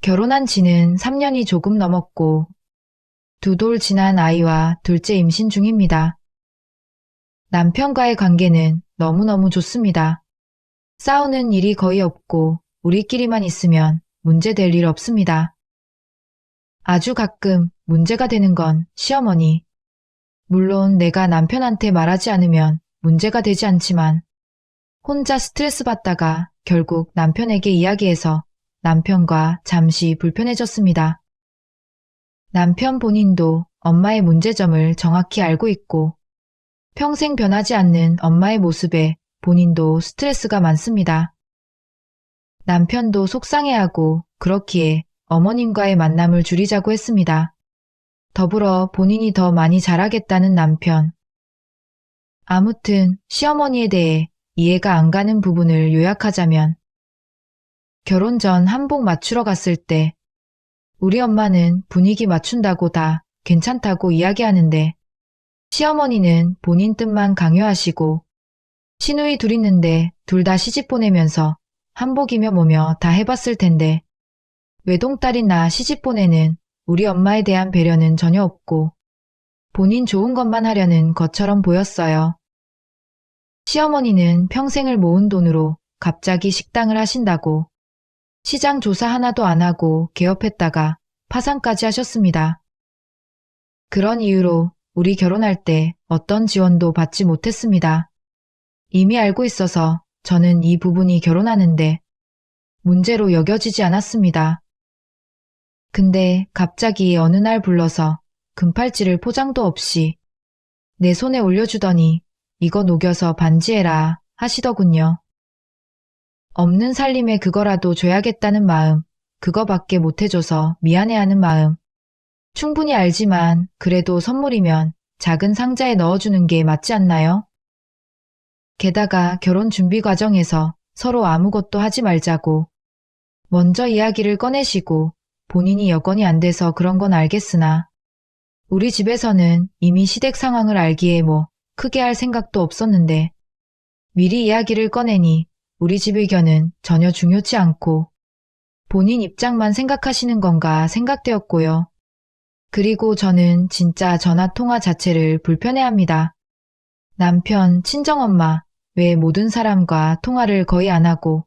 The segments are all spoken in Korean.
결혼한 지는 3년이 조금 넘었고 두 돌 지난 아이와 둘째 임신 중입니다. 남편과의 관계는 너무너무 좋습니다. 싸우는 일이 거의 없고 우리끼리만 있으면 문제될 일 없습니다. 아주 가끔 문제가 되는 건 시어머니. 물론 내가 남편한테 말하지 않으면 문제가 되지 않지만 혼자 스트레스 받다가 결국 남편에게 이야기해서 남편과 잠시 불편해졌습니다. 남편 본인도 엄마의 문제점을 정확히 알고 있고 평생 변하지 않는 엄마의 모습에 본인도 스트레스가 많습니다. 남편도 속상해하고 그렇기에 어머님과의 만남을 줄이자고 했습니다. 더불어 본인이 더 많이 잘하겠다는 남편. 아무튼 시어머니에 대해 이해가 안 가는 부분을 요약하자면 결혼 전 한복 맞추러 갔을 때 우리 엄마는 분위기 맞춘다고 다 괜찮다고 이야기하는데 시어머니는 본인 뜻만 강요하시고 시누이 둘 있는데 둘 다 시집 보내면서 한복이며 뭐며 다 해봤을 텐데 외동딸인 나 시집 보내는 우리 엄마에 대한 배려는 전혀 없고 본인 좋은 것만 하려는 것처럼 보였어요. 시어머니는 평생을 모은 돈으로 갑자기 식당을 하신다고 시장 조사 하나도 안 하고 개업했다가 파산까지 하셨습니다. 그런 이유로 우리 결혼할 때 어떤 지원도 받지 못했습니다. 이미 알고 있어서 저는 이 부분이 결혼하는데 문제로 여겨지지 않았습니다. 근데 갑자기 어느 날 불러서 금팔찌를 포장도 없이 내 손에 올려주더니 이거 녹여서 반지해라 하시더군요. 없는 살림에 그거라도 줘야겠다는 마음, 그거밖에 못해줘서 미안해하는 마음. 충분히 알지만 그래도 선물이면 작은 상자에 넣어주는 게 맞지 않나요? 게다가 결혼 준비 과정에서 서로 아무것도 하지 말자고 먼저 이야기를 꺼내시고 본인이 여건이 안 돼서 그런 건 알겠으나 우리 집에서는 이미 시댁 상황을 알기에 뭐 크게 할 생각도 없었는데 미리 이야기를 꺼내니 우리 집 의견은 전혀 중요치 않고 본인 입장만 생각하시는 건가 생각되었고요. 그리고 저는 진짜 전화 통화 자체를 불편해합니다. 남편, 친정엄마, 왜 모든 사람과 통화를 거의 안 하고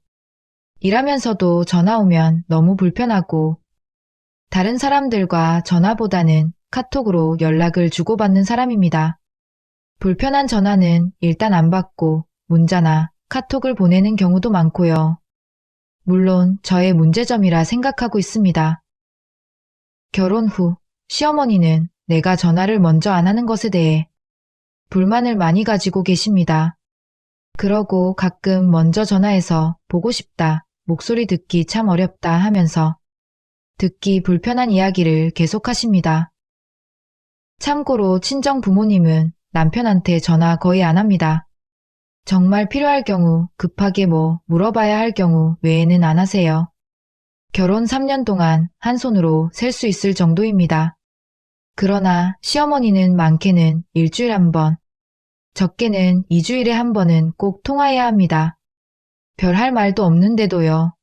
일하면서도 전화 오면 너무 불편하고 다른 사람들과 전화보다는 카톡으로 연락을 주고받는 사람입니다. 불편한 전화는 일단 안 받고 문자나 카톡을 보내는 경우도 많고요. 물론 저의 문제점이라 생각하고 있습니다. 결혼 후 시어머니는 내가 전화를 먼저 안 하는 것에 대해 불만을 많이 가지고 계십니다. 그러고 가끔 먼저 전화해서 보고 싶다, 목소리 듣기 참 어렵다 하면서 듣기 불편한 이야기를 계속하십니다. 참고로 친정 부모님은 남편한테 전화 거의 안 합니다. 정말 필요할 경우, 급하게 뭐 물어봐야 할 경우 외에는 안 하세요. 결혼 3년 동안 한 손으로 셀 수 있을 정도입니다. 그러나 시어머니는 많게는 일주일에 한 번, 적게는 2주일에 한 번은 꼭 통화해야 합니다. 별 할 말도 없는데도요.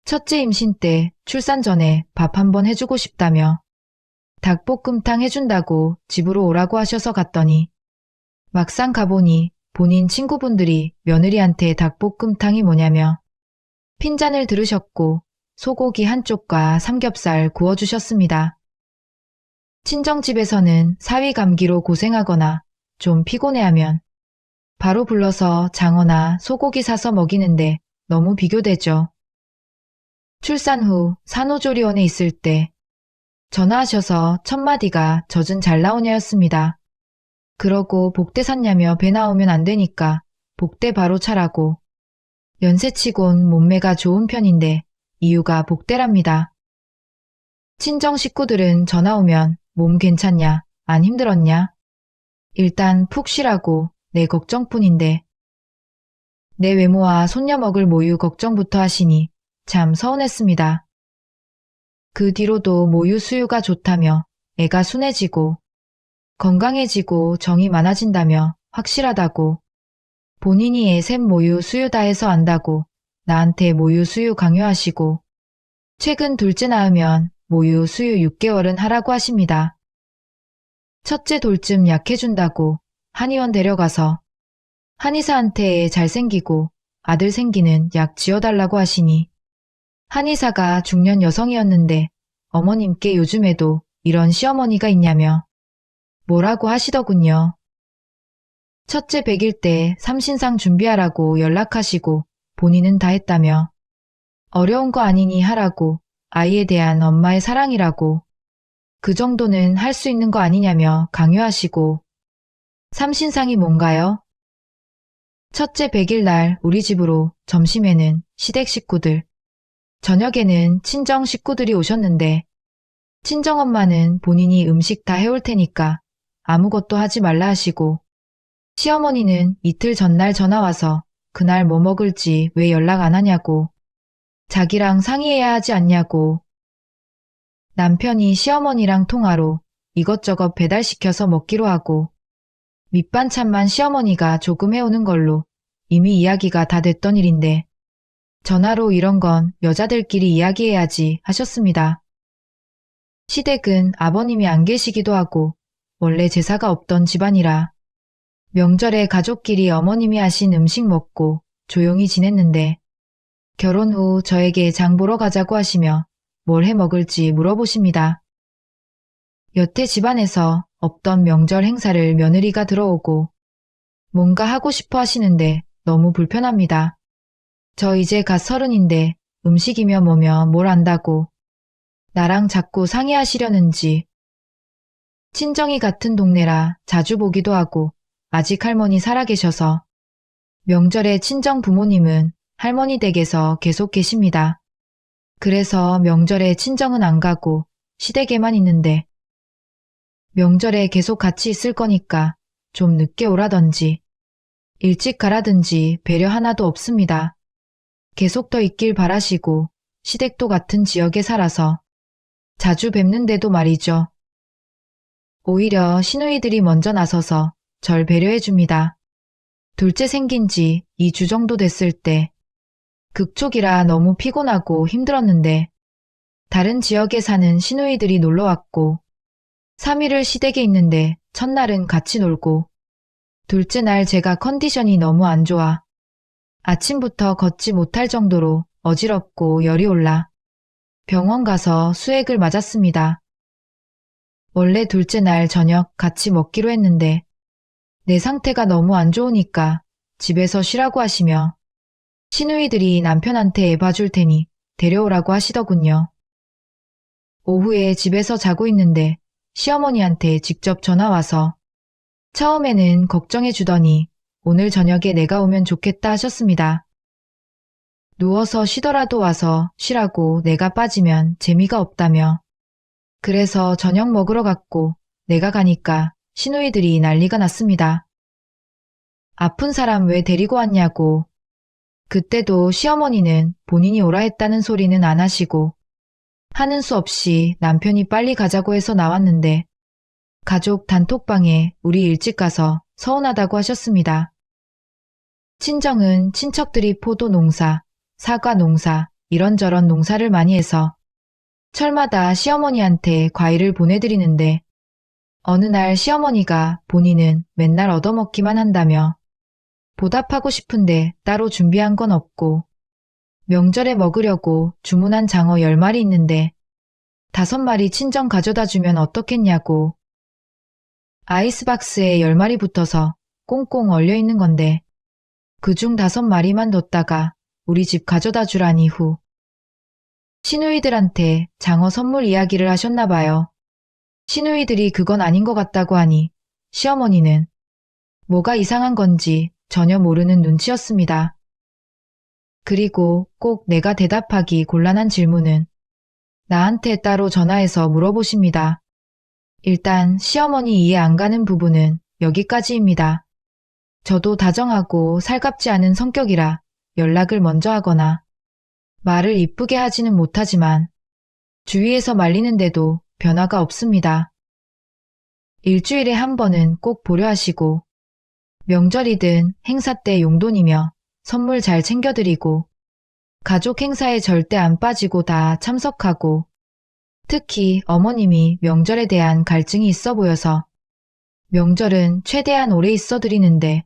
첫째 임신 때 출산 전에 밥 한 번 해주고 싶다며 닭볶음탕 해준다고 집으로 오라고 하셔서 갔더니 막상 가보니 본인 친구분들이 며느리한테 닭볶음탕이 뭐냐며 핀잔을 들으셨고 소고기 한쪽과 삼겹살 구워주셨습니다. 친정집에서는 사위 감기로 고생하거나 좀 피곤해하면 바로 불러서 장어나 소고기 사서 먹이는데 너무 비교되죠. 출산 후 산후조리원에 있을 때 전화하셔서 첫 마디가 젖은 잘 나오냐였습니다. 그러고 복대 샀냐며 배 나오면 안 되니까 복대 바로 차라고. 연세치곤 몸매가 좋은 편인데 이유가 복대랍니다. 친정 식구들은 전화 오면 몸 괜찮냐, 안 힘들었냐? 일단 푹 쉬라고 내 걱정뿐인데 내 외모와 손녀 먹을 모유 걱정부터 하시니 참 서운했습니다. 그 뒤로도 모유 수유가 좋다며 애가 순해지고 건강해지고 정이 많아진다며 확실하다고 본인이 애 셋 모유 수유 다 해서 안다고 나한테 모유 수유 강요하시고 최근 둘째 낳으면 모유 수유 6개월은 하라고 하십니다. 첫째 돌쯤 약해준다고 한의원 데려가서 한의사한테 잘생기고 아들 생기는 약 지어달라고 하시니 한의사가 중년 여성이었는데 어머님께 요즘에도 이런 시어머니가 있냐며 뭐라고 하시더군요. 첫째 100일 때 삼신상 준비하라고 연락하시고 본인은 다 했다며 어려운 거 아니니 하라고 아이에 대한 엄마의 사랑이라고 그 정도는 할 수 있는 거 아니냐며 강요하시고 삼신상이 뭔가요? 첫째 100일 날 우리 집으로 점심에는 시댁 식구들, 저녁에는 친정 식구들이 오셨는데 친정엄마는 본인이 음식 다 해올 테니까 아무것도 하지 말라 하시고 시어머니는 이틀 전날 전화와서 그날 뭐 먹을지 왜 연락 안 하냐고 자기랑 상의해야 하지 않냐고 남편이 시어머니랑 통화로 이것저것 배달시켜서 먹기로 하고 밑반찬만 시어머니가 조금 해오는 걸로 이미 이야기가 다 됐던 일인데 전화로 이런 건 여자들끼리 이야기해야지 하셨습니다. 시댁은 아버님이 안 계시기도 하고 원래 제사가 없던 집안이라 명절에 가족끼리 어머님이 하신 음식 먹고 조용히 지냈는데 결혼 후 저에게 장 보러 가자고 하시며 뭘 해 먹을지 물어보십니다. 여태 집안에서 없던 명절 행사를 며느리가 들어오고 뭔가 하고 싶어 하시는데 너무 불편합니다. 저 이제 갓 30인데 음식이며 뭐며 뭘 안다고 나랑 자꾸 상의하시려는지 친정이 같은 동네라 자주 보기도 하고 아직 할머니 살아계셔서 명절에 친정 부모님은 할머니 댁에서 계속 계십니다. 그래서 명절에 친정은 안 가고 시댁에만 있는데 명절에 계속 같이 있을 거니까 좀 늦게 오라던지 일찍 가라든지 배려 하나도 없습니다. 계속 더 있길 바라시고 시댁도 같은 지역에 살아서 자주 뵙는데도 말이죠. 오히려 시누이들이 먼저 나서서 절 배려해줍니다. 둘째 생긴 지 2주 정도 됐을 때 극초기라 너무 피곤하고 힘들었는데 다른 지역에 사는 시누이들이 놀러왔고 3일을 시댁에 있는데 첫날은 같이 놀고 둘째 날 제가 컨디션이 너무 안 좋아 아침부터 걷지 못할 정도로 어지럽고 열이 올라 병원 가서 수액을 맞았습니다. 원래 둘째 날 저녁 같이 먹기로 했는데 내 상태가 너무 안 좋으니까 집에서 쉬라고 하시며 시누이들이 남편한테 애 봐줄 테니 데려오라고 하시더군요. 오후에 집에서 자고 있는데 시어머니한테 직접 전화와서 처음에는 걱정해 주더니 오늘 저녁에 내가 오면 좋겠다 하셨습니다. 누워서 쉬더라도 와서 쉬라고 내가 빠지면 재미가 없다며 그래서 저녁 먹으러 갔고 내가 가니까 시누이들이 난리가 났습니다. 아픈 사람 왜 데리고 왔냐고 그때도 시어머니는 본인이 오라 했다는 소리는 안 하시고 하는 수 없이 남편이 빨리 가자고 해서 나왔는데 가족 단톡방에 우리 일찍 가서 서운하다고 하셨습니다. 친정은 친척들이 포도 농사, 사과 농사, 이런저런 농사를 많이 해서 철마다 시어머니한테 과일을 보내드리는데 어느 날 시어머니가 본인은 맨날 얻어먹기만 한다며 보답하고 싶은데 따로 준비한 건 없고 명절에 먹으려고 주문한 장어 10마리 있는데 5마리 친정 가져다 주면 어떻겠냐고 아이스박스에 10마리 붙어서 꽁꽁 얼려있는 건데 그중 5마리만 뒀다가 우리 집 가져다 주라니 후 시누이들한테 장어 선물 이야기를 하셨나 봐요. 시누이들이 그건 아닌 것 같다고 하니 시어머니는 뭐가 이상한 건지 전혀 모르는 눈치였습니다. 그리고 꼭 내가 대답하기 곤란한 질문은 나한테 따로 전화해서 물어보십니다. 일단 시어머니 이해 안 가는 부분은 여기까지입니다. 저도 다정하고 살갑지 않은 성격이라 연락을 먼저 하거나 말을 이쁘게 하지는 못하지만 주위에서 말리는데도 변화가 없습니다. 일주일에 한 번은 꼭 보려 하시고 명절이든 행사 때 용돈이며 선물 잘 챙겨드리고 가족 행사에 절대 안 빠지고 다 참석하고, 특히 어머님이 명절에 대한 갈증이 있어 보여서 명절은 최대한 오래 있어 드리는데,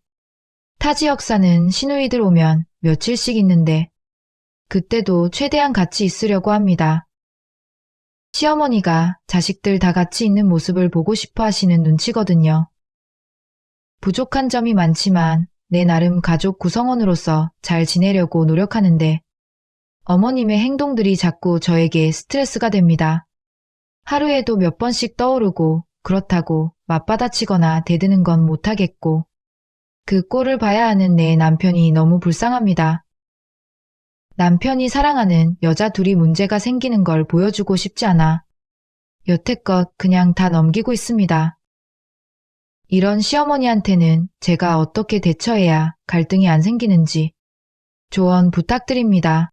타 지역 사는 시누이들 오면 며칠씩 있는데 그때도 최대한 같이 있으려고 합니다. 시어머니가 자식들 다 같이 있는 모습을 보고 싶어 하시는 눈치거든요. 부족한 점이 많지만 내 나름 가족 구성원으로서 잘 지내려고 노력하는데 어머님의 행동들이 자꾸 저에게 스트레스가 됩니다. 하루에도 몇 번씩 떠오르고 그렇다고 맞받아치거나 대드는 건 못하겠고 그 꼴을 봐야 하는 내 남편이 너무 불쌍합니다. 남편이 사랑하는 여자 둘이 문제가 생기는 걸 보여주고 싶지 않아 여태껏 그냥 다 넘기고 있습니다. 이런 시어머니한테는 제가 어떻게 대처해야 갈등이 안 생기는지 조언 부탁드립니다.